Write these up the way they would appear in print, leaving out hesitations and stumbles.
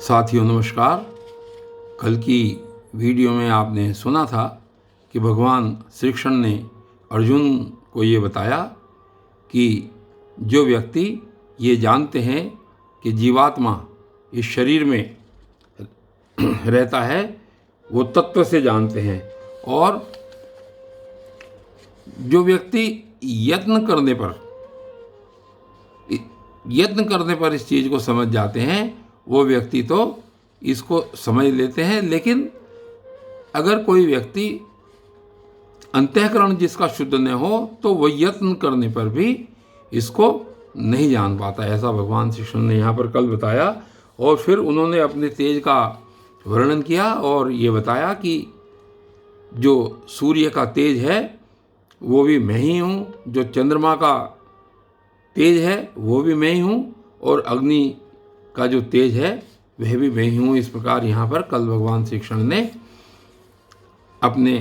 साथियों नमस्कार। कल की वीडियो में आपने सुना था कि भगवान श्री कृष्ण ने अर्जुन को ये बताया कि जो व्यक्ति ये जानते हैं कि जीवात्मा इस शरीर में रहता है वो तत्व से जानते हैं, और जो व्यक्ति यत्न करने पर इस चीज़ को समझ जाते हैं वो व्यक्ति तो इसको समझ लेते हैं, लेकिन अगर कोई व्यक्ति अंतःकरण जिसका शुद्ध न हो तो वह यत्न करने पर भी इसको नहीं जान पाता। ऐसा भगवान श्री कृष्ण ने यहाँ पर कल बताया। और फिर उन्होंने अपने तेज का वर्णन किया और ये बताया कि जो सूर्य का तेज है वो भी मैं ही हूँ, जो चंद्रमा का तेज है वो भी मैं ही हूँ, और अग्नि का जो तेज है वह भी मैं ही हूँ। इस प्रकार यहाँ पर कल भगवान श्री कृष्ण ने अपने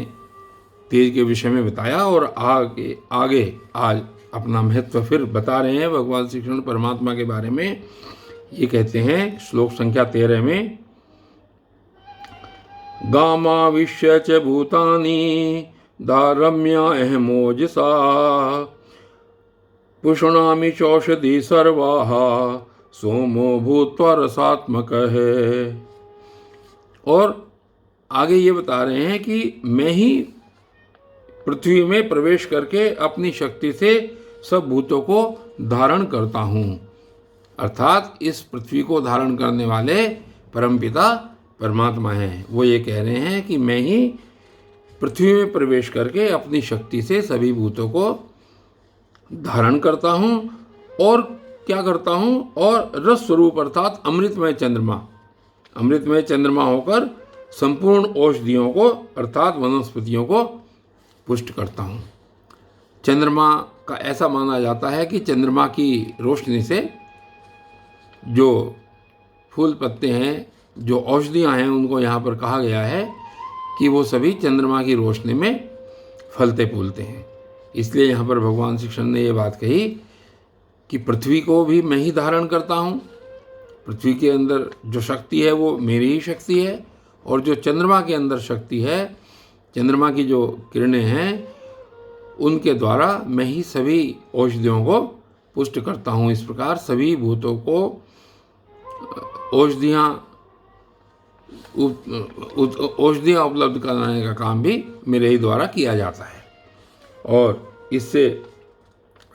तेज के विषय में बताया, और आगे आज अपना महत्व फिर बता रहे हैं भगवान श्री कृष्ण परमात्मा के बारे में। ये कहते हैं श्लोक संख्या 13 में, गामाविश्य च भूतानि दारम्या अहमोजसा पुष्णामि चौषधि सर्वाः सोमो भूत्वा रसात्मकः। और आगे ये बता रहे हैं कि मैं ही पृथ्वी में प्रवेश करके अपनी शक्ति से सब भूतों को धारण करता हूँ। अर्थात इस पृथ्वी को धारण करने वाले परमपिता परमात्मा हैं। वो ये कह रहे हैं कि मैं ही पृथ्वी में प्रवेश करके अपनी शक्ति से सभी भूतों को धारण करता हूँ। और क्या करता हूँ? और रस स्वरूप अर्थात अमृतमय चंद्रमा होकर संपूर्ण औषधियों को अर्थात वनस्पतियों को पुष्ट करता हूँ। चंद्रमा का ऐसा माना जाता है कि चंद्रमा की रोशनी से जो फूल पत्ते हैं, जो औषधियाँ हैं, उनको यहाँ पर कहा गया है कि वो सभी चंद्रमा की रोशनी में फलते फूलते हैं। इसलिए यहाँ पर भगवान श्री कृष्ण ने ये बात कही कि पृथ्वी को भी मैं ही धारण करता हूँ। पृथ्वी के अंदर जो शक्ति है वो मेरी ही शक्ति है, और जो चंद्रमा के अंदर शक्ति है, चंद्रमा की जो किरणें हैं, उनके द्वारा मैं ही सभी औषधियों को पुष्ट करता हूँ। इस प्रकार सभी भूतों को औषधियाँ उपलब्ध कराने का काम भी मेरे ही द्वारा किया जाता है। और इससे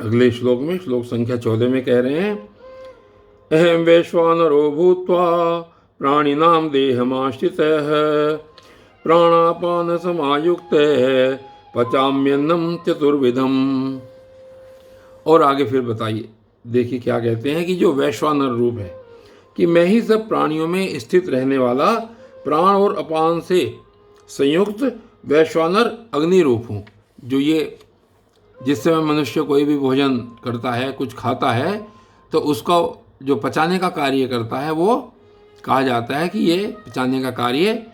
अगले श्लोक में श्लोक संख्या 14 में कह रहे हैं, अहम वैश्वानरो भूत्वा प्राणिनाम देहमाश्रितः प्राणापान समायुक्तः पचाम्यन्नम चतुर्विधम। और आगे फिर बताइए, देखिए क्या कहते हैं कि जो वैश्वानर रूप है कि मैं ही सब प्राणियों में स्थित रहने वाला प्राण और अपान से संयुक्त वैश्वानर अग्नि रूप हूँ। जो ये जिस समय मनुष्य कोई भी भोजन करता है, कुछ खाता है, तो उसका जो पचाने का कार्य करता है वो कहा जाता है कि ये पचाने का कार्य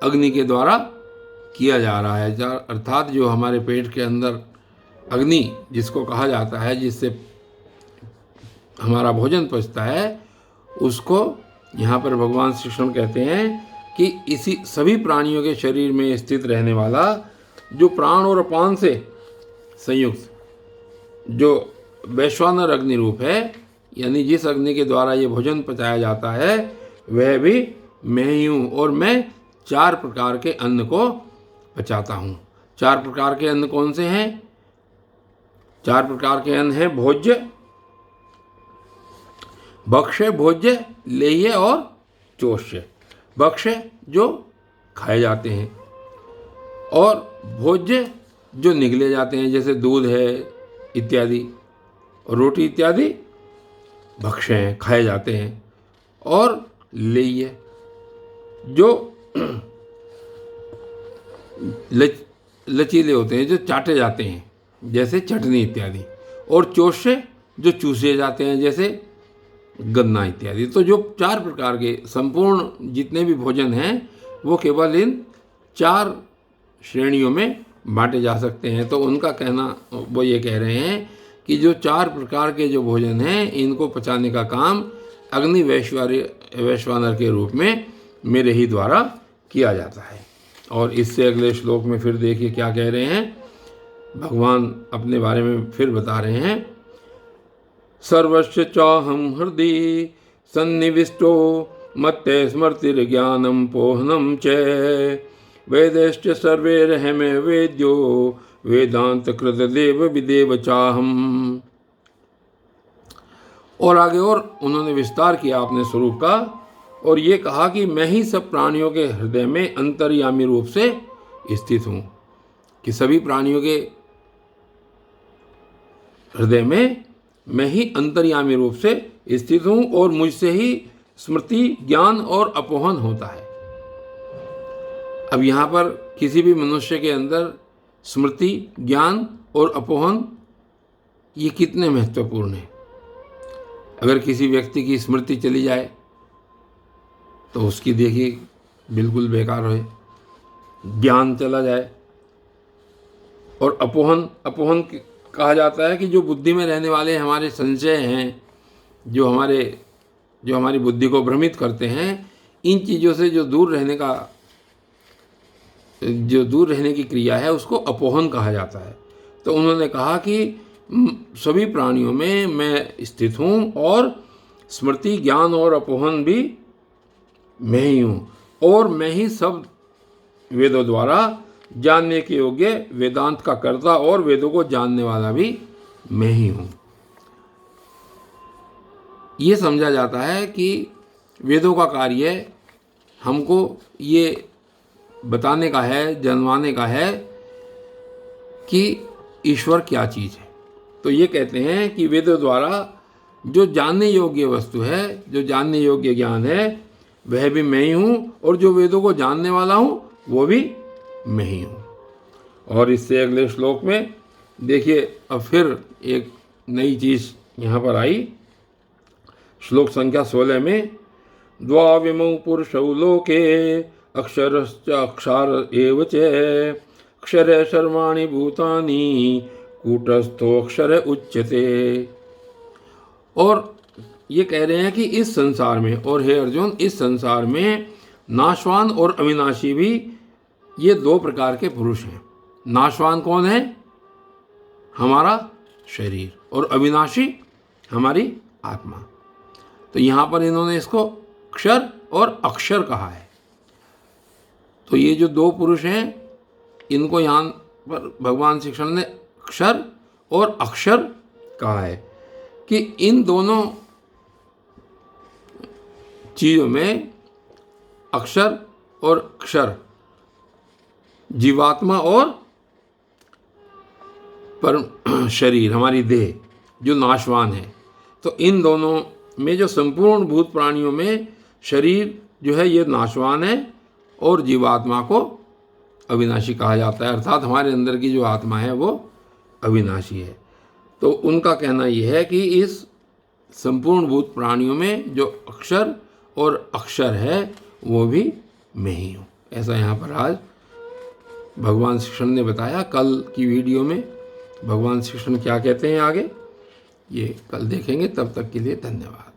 अग्नि के द्वारा किया जा रहा है। अर्थात जो हमारे पेट के अंदर अग्नि जिसको कहा जाता है, जिससे हमारा भोजन पचता है, उसको यहाँ पर भगवान श्री कृष्ण कहते हैं कि इसी सभी प्राणियों के शरीर में स्थित रहने वाला जो प्राण और अपान से संयुक्त जो वैश्वानर अग्नि रूप है, यानी जिस अग्नि के द्वारा ये भोजन पचाया जाता है, वह भी मैं ही हूँ। और मैं 4 प्रकार के अन्न को पचाता हूँ। 4 प्रकार के अन्न कौन से हैं? 4 प्रकार के अन्न हैं भोज्य, भक्ष्य, भोज्य, लेह्य और चोष्य। भक्ष्य जो खाए जाते हैं, और भोज्य जो निगले जाते हैं, जैसे दूध है इत्यादि, और रोटी इत्यादि भक्ष्य हैं, खाए जाते हैं। और लेह्य जो लचीले होते हैं, जो चाटे जाते हैं, जैसे चटनी इत्यादि। और चोष्य जो चूसे जाते हैं, जैसे गन्ना इत्यादि। तो जो 4 प्रकार के संपूर्ण जितने भी भोजन हैं वो केवल इन 4 श्रेणियों में बांटे जा सकते हैं। तो उनका कहना, वो ये कह रहे हैं कि जो 4 प्रकार के जो भोजन हैं इनको पचाने का काम अग्नि वैश्वानर के रूप में मेरे ही द्वारा किया जाता है। और इससे अगले श्लोक में फिर देखिए क्या कह रहे हैं, भगवान अपने बारे में फिर बता रहे हैं। सर्वस्य चाहम हृदि सन्निविष्टो मत्ते स्मृतिर्ज्ञानम पोहनम च वेदैश्च सर्वैरहमे वेद्यो वेदांत कृत देव विदेव चाहम। और आगे और उन्होंने विस्तार किया अपने स्वरूप का और ये कहा कि मैं ही सब प्राणियों के हृदय में अंतर्यामी रूप से स्थित हूँ, कि सभी प्राणियों के हृदय में मैं ही अंतर्यामी रूप से स्थित हूँ और मुझसे ही स्मृति, ज्ञान और अपोहन होता है। अब यहाँ पर किसी भी मनुष्य के अंदर स्मृति, ज्ञान और अपोहन ये कितने महत्वपूर्ण हैं। अगर किसी व्यक्ति की स्मृति चली जाए तो उसकी देखिए बिल्कुल बेकार है, ज्ञान चला जाए। और अपोहन कहा जाता है कि जो बुद्धि में रहने वाले हमारे संशय हैं, जो हमारी बुद्धि को भ्रमित करते हैं, इन चीज़ों से जो दूर रहने की क्रिया है उसको अपोहन कहा जाता है। तो उन्होंने कहा कि सभी प्राणियों में मैं स्थित हूँ और स्मृति, ज्ञान और अपोहन भी मैं ही हूँ और मैं ही सब वेदों द्वारा जानने के योग्य वेदांत का कर्ता और वेदों को जानने वाला भी मैं ही हूँ। ये समझा जाता है कि वेदों का कार्य हमको ये बताने का है, जानवाने का है कि ईश्वर क्या चीज़ है। तो ये कहते हैं कि वेदों द्वारा जो जानने योग्य वस्तु है, जो जानने योग्य ज्ञान है, वह भी मैं ही हूँ और जो वेदों को जानने वाला हूँ वो भी मैं ही हूँ। और इससे अगले श्लोक में देखिए अब फिर एक नई चीज़ यहाँ पर आई। श्लोक संख्या 16 में द्वाविमौ पुरुषौ लोके अक्षरश्च अक्षार एव च अक्षरे सर्वाणि भूतानि कूटस्थो अक्षर उच्यते। और ये कह रहे हैं कि इस संसार में, और हे अर्जुन, इस संसार में नाशवान और अविनाशी भी ये दो प्रकार के पुरुष हैं। नाशवान कौन है? हमारा शरीर, और अविनाशी हमारी आत्मा। तो यहाँ पर इन्होंने इसको क्षर और अक्षर कहा है। तो ये जो दो पुरुष हैं इनको यहाँ पर भगवान श्री कृष्ण ने क्षर और अक्षर कहा है कि इन दोनों चीज़ों में अक्षर और क्षर, जीवात्मा और परम शरीर, हमारी देह जो नाशवान है, तो इन दोनों में जो संपूर्ण भूत प्राणियों में शरीर जो है ये नाशवान है और जीवात्मा को अविनाशी कहा जाता है। अर्थात हमारे अंदर की जो आत्मा है वो अविनाशी है। तो उनका कहना यह है कि इस संपूर्ण भूत प्राणियों में जो अक्षर और अक्षर है वो भी मैं ही हूँ। ऐसा यहाँ पर आज भगवान श्री कृष्ण ने बताया। कल की वीडियो में भगवान श्री कृष्ण क्या कहते हैं आगे ये कल देखेंगे। तब तक के लिए धन्यवाद।